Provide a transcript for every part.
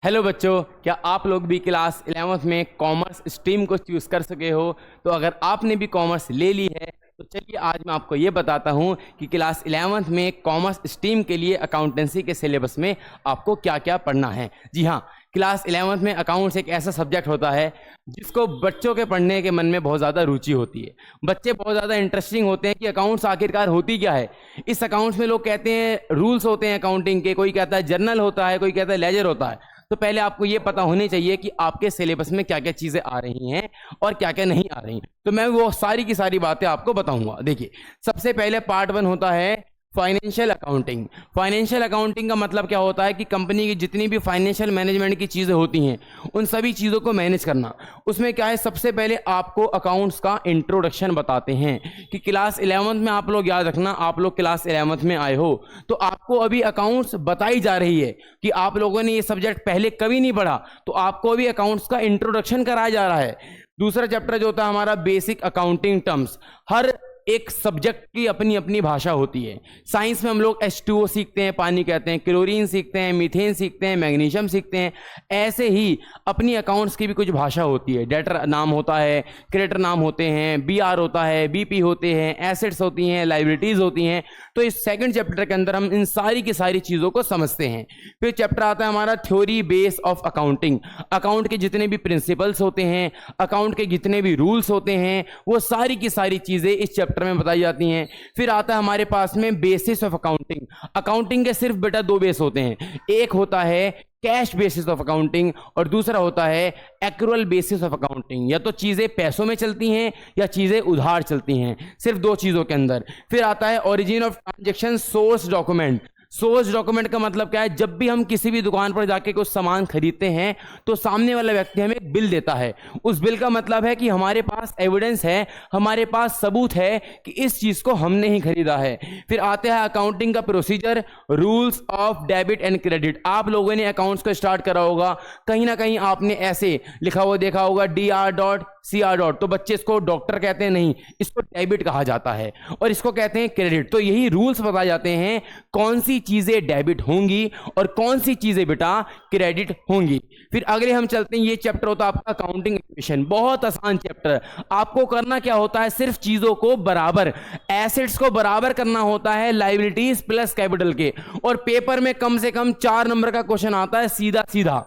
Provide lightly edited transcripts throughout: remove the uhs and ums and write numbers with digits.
Hello बच्चों, क्या आप लोग भी क्लास 11th में कॉमर्स स्ट्रीम को चूज़ कर सके हो? तो अगर आपने भी कॉमर्स ले ली है तो चलिए आज मैं आपको ये बताता हूँ कि क्लास 11th में कॉमर्स स्ट्रीम के लिए अकाउंटेंसी के सिलेबस में आपको क्या क्या पढ़ना है। जी हाँ, क्लास 11th में अकाउंट्स एक ऐसा सब्जेक्ट होता है जिसको बच्चों के पढ़ने के मन में बहुत ज़्यादा रुचि होती है। बच्चे बहुत ज़्यादा इंटरेस्टिंग होते हैं कि अकाउंट्स आखिरकार होती क्या है। इस अकाउंट्स में लोग कहते हैं रूल्स होते हैं अकाउंटिंग के, कोई कहता है जर्नल होता है, कोई कहता है लेजर होता है। तो पहले आपको ये पता होनी चाहिए कि आपके सिलेबस में क्या क्या चीज़ें आ रही हैं और क्या क्या नहीं आ रही। तो मैं वो सारी की सारी बातें आपको बताऊंगा। देखिए, सबसे पहले पार्ट 1 होता है फाइनेंशियल अकाउंटिंग। फाइनेंशियल अकाउंटिंग का मतलब क्या होता है कि कंपनी की जितनी भी फाइनेंशियल मैनेजमेंट की चीज़ें होती हैं उन सभी चीज़ों को मैनेज करना। उसमें क्या है, सबसे पहले आपको अकाउंट्स का इंट्रोडक्शन बताते हैं कि क्लास 11th में आप लोग याद रखना, आप लोग क्लास 11th में आए हो तो आपको अभी अकाउंट्स बताई जा रही है कि आप लोगों ने ये सब्जेक्ट पहले कभी नहीं पढ़ा, तो आपको अभी अकाउंट्स का इंट्रोडक्शन कराया जा रहा है। दूसरा चैप्टर जो होता है हमारा बेसिक अकाउंटिंग टर्म्स। हर एक सब्जेक्ट की अपनी अपनी भाषा होती है। साइंस में हम लोग H2O सीखते हैं, पानी कहते हैं, क्लोरीन सीखते हैं, मीथेन सीखते हैं, मैग्नीशियम सीखते हैं। ऐसे ही अपनी अकाउंट्स की भी कुछ भाषा होती है। डेटर नाम होता है, क्रेडिटर नाम होते हैं, BR होता है, BP होते हैं, एसेट्स होती हैं, लाइबिलिटीज होती हैं। तो इस सेकंड चैप्टर के अंदर हम इन सारी की सारी चीज़ों को समझते हैं। फिर चैप्टर आता है हमारा theory base of accounting. Account के जितने भी प्रिंसिपल्स होते हैं, अकाउंट के जितने भी रूल्स होते हैं, वो सारी की सारी चीज़ें इस चैप्टर में बताई जाती हैं। फिर आता है हमारे पास में बेसिस ऑफ अकाउंटिंग। अकाउंटिंग के सिर्फ बेटा 2 बेस होते हैं, एक होता है कैश बेसिस ऑफ अकाउंटिंग और दूसरा होता है एक्रूअल बेसिस ऑफ अकाउंटिंग। या तो चीज़ें पैसों में चलती हैं या चीज़ें उधार चलती हैं, सिर्फ 2 चीज़ों के अंदर। फिर आता है origin of transaction source document. Source document का मतलब क्या है, जब भी हम किसी भी दुकान पर जाके कुछ सामान खरीदते हैं तो सामने वाला व्यक्ति हमें बिल देता है। उस बिल का मतलब है कि हमारे पास एविडेंस है, हमारे पास सबूत है कि इस चीज़ को हमने ही खरीदा है। फिर आते हैं अकाउंटिंग का procedure, rules of debit and credit. आप लोगों ने अकाउंट्स को स्टार्ट करा होगा, कहीं ना कहीं आपने ऐसे लिखा हुआ देखा होगा DR.CR. तो बच्चे इसको डॉक्टर कहते हैं, नहीं, इसको डेबिट कहा जाता है और इसको कहते हैं क्रेडिट। तो यही रूल्स बताए जाते हैं कौन सी चीजें डेबिट होंगी और कौन सी चीजें बेटा क्रेडिट होंगी। फिर अगले हम चलते हैं, ये चैप्टर होता है आपका अकाउंटिंग इक्वेशन। बहुत आसान चैप्टर। आपको करना क्या होता है, सिर्फ चीजों को बराबर, एसेट्स को बराबर करना होता है लायबिलिटीज प्लस कैपिटल के। और पेपर में कम से कम 4 नंबर का क्वेश्चन आता है सीधा सीधा,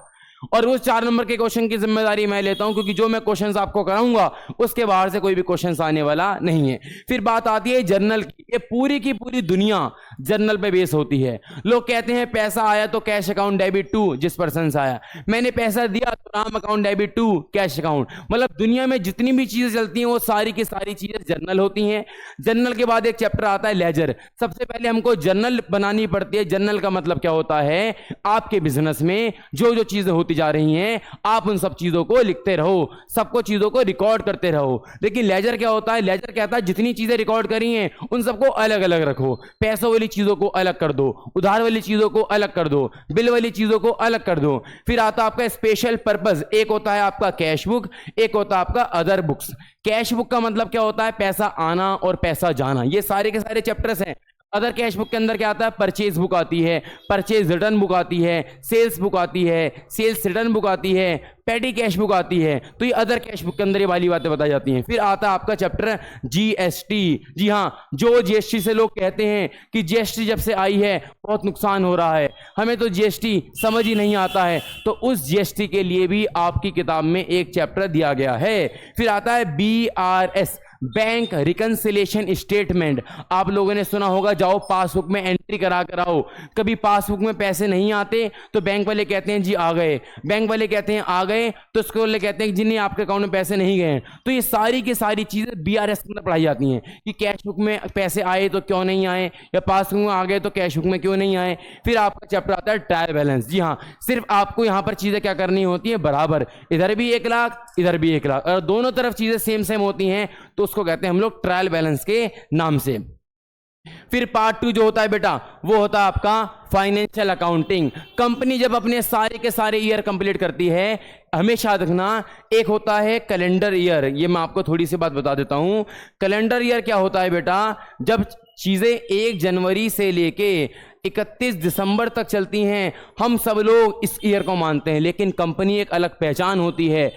और उस 4 नंबर के क्वेश्चन की जिम्मेदारी मैं लेता हूं, क्योंकि जो मैं क्वेश्चंस आपको कराऊंगा उसके बाहर से कोई भी क्वेश्चंस आने वाला नहीं है। फिर बात आती है जर्नल की। ये पूरी की पूरी दुनिया जर्नल पे बेस होती है। लोग कहते हैं पैसा आया तो कैश अकाउंट डेबिट टू जिस पर्सन से आया, मैंने पैसा दिया तो नाम account debit to cash account. मतलब दुनिया में जितनी भी चीजें चलती हैं वो सारी की सारी चीजें जर्नल होती हैं। जर्नल के बाद एक चैप्टर आता है लेजर। सबसे पहले हमको जर्नल बनानी पड़ती है। जर्नल का मतलब क्या होता है, आपके बिजनेस में जो जो चीजें होती जा रही हैं आप उन सब चीजों को लिखते रहो, सबको चीजों को रिकॉर्ड करते रहो। लेकिन लेजर क्या होता है, लेजर कहता है जितनी चीजें रिकॉर्ड करी हैं उन सबको अलग अलग रखो। पैसों वाली चीजों को अलग कर दो, उधार वाली चीजों को अलग कर दो, बिल वाली चीजों को अलग कर दो। फिर आता है आपका स्पेशल पर्पस। एक होता है आपका कैश बुक, एक होता है आपका अदर बुक्स। कैश बुक का मतलब क्या होता है, पैसा आना और पैसा जाना। ये सारे के सारे चैप्टर्स हैं। अदर कैश बुक के अंदर क्या आता है, परचेज बुक आती है, परचेज रिटर्न बुक आती है, सेल्स बुक आती है, सेल्स रिटर्न बुक आती है, पेटी कैश बुक आती है। तो ये अदर कैश बुक के अंदर ये वाली बातें बताई जाती हैं। फिर आता है आपका चैप्टर GST। जी हाँ, जो GST से लोग कहते हैं कि GST जब से आई है बहुत नुकसान हो रहा है, हमें तो GST समझ ही नहीं आता है, तो उस GST के लिए भी आपकी किताब में एक चैप्टर दिया गया है। फिर आता है BRS, बैंक रिकंसिलेशन स्टेटमेंट। आप लोगों ने सुना होगा, जाओ पासबुक में एंट्री करा कर आओ। कभी पासबुक में पैसे नहीं आते तो बैंक वाले कहते हैं जी आ गए, बैंक वाले कहते हैं आ गए तो उसके वाले कहते हैं जी नहीं, आपके अकाउंट में पैसे नहीं गए। तो ये सारी की सारी चीजें BRS में पढ़ाई जाती हैं कि कैश बुक में पैसे आए तो क्यों नहीं आए, या पासबुक में आ गए तो कैश बुक में क्यों नहीं आए। फिर आपका चैप्टर आता है ट्रायल बैलेंस। जी हाँ, सिर्फ आपको यहाँ पर चीजें क्या करनी होती है, बराबर, इधर भी 1 लाख इधर भी 1 लाख, और दोनों तरफ चीजें सेम सेम होती हैं तो उसको कहते हैं हम लोग ट्रायल बैलेंस के नाम से। फिर पार्ट 2 जो होता है बेटा वो होता है आपका फाइनेंशियल अकाउंटिंग। कंपनी जब अपने सारे के सारे ईयर कंप्लीट करती है, हमेशा रखना, एक होता है कैलेंडर ईयर। ये मैं आपको थोड़ी सी बात बता देता हूं। कैलेंडर ईयर क्या होता है बेटा, जब चीज़ें 1 जनवरी से लेके 31 दिसंबर तक चलती हैं। हम सब लोग इस ईयर को मानते हैं, लेकिन कंपनी एक अलग पहचान होती है।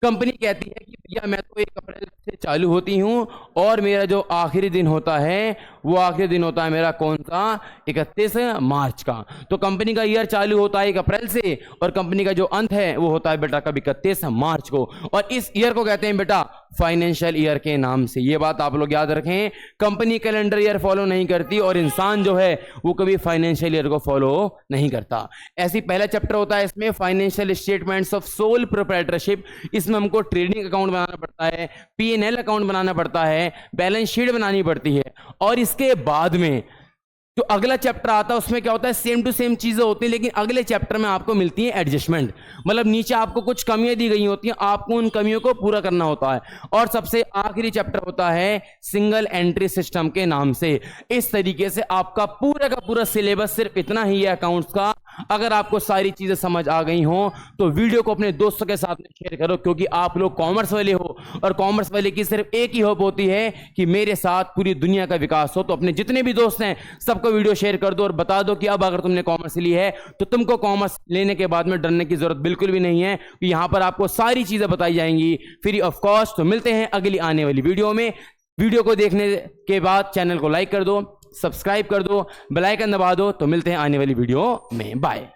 कंपनी कहती है कि भैया मैं तो 1 अप्रैल से चालू होती हूँ और मेरा जो आखिरी दिन होता है वो आखिरी दिन होता है मेरा कौन सा, 31 मार्च का। तो कंपनी का ईयर चालू होता है 1 अप्रैल से और कंपनी का जो अंत है वो होता है बेटा कब, 31 मार्च को। और इस ईयर को कहते हैं बेटा फाइनेंशियल ईयर के नाम से। ये बात आप लोग याद रखें, कंपनी कैलेंडर ईयर फॉलो नहीं करती और इंसान जो है वो कभी फाइनेंशियल ईयर को फॉलो नहीं करता। ऐसी पहला चैप्टर होता है इसमें financial statements of sole proprietorship. इसमें हमको ट्रेडिंग अकाउंट बनाना पड़ता है, P&L अकाउंट बनाना पड़ता है, बैलेंस शीट बनानी पड़ती है। और इसके बाद में जो अगला चैप्टर आता है उसमें क्या होता है, सेम टू सेम चीजें होती हैं, लेकिन अगले चैप्टर में आपको मिलती है एडजस्टमेंट। मतलब नीचे आपको कुछ कमियां दी गई होती हैं, आपको उन कमियों को पूरा करना होता है। और सबसे आखिरी चैप्टर होता है सिंगल एंट्री सिस्टम के नाम से। इस तरीके से आपका पूरा का पूरा सिलेबस सिर्फ इतना ही है अकाउंट्स का। अगर आपको सारी चीजें समझ आ गई हो तो वीडियो को अपने दोस्तों के साथ में शेयर करो, क्योंकि आप लोग कॉमर्स वाले हो और कॉमर्स वाले की सिर्फ एक ही होप होती है कि मेरे साथ पूरी दुनिया का विकास हो। तो अपने जितने भी दोस्त हैं सबको वीडियो शेयर कर दो और बता दो कि अब अगर तुमने कॉमर्स ली है तो तुमको कॉमर्स लेने के बाद में डरने की जरूरत बिल्कुल भी नहीं है, कि यहां पर आपको सारी चीजें बताई जाएंगी फ्री ऑफ कॉस्ट। तो मिलते हैं अगली आने वाली वीडियो में। वीडियो को देखने के बाद चैनल को लाइक कर दो, सब्सक्राइब कर दो, बेल आइकन दबा दो। तो मिलते हैं आने वाली वीडियो में। बाय।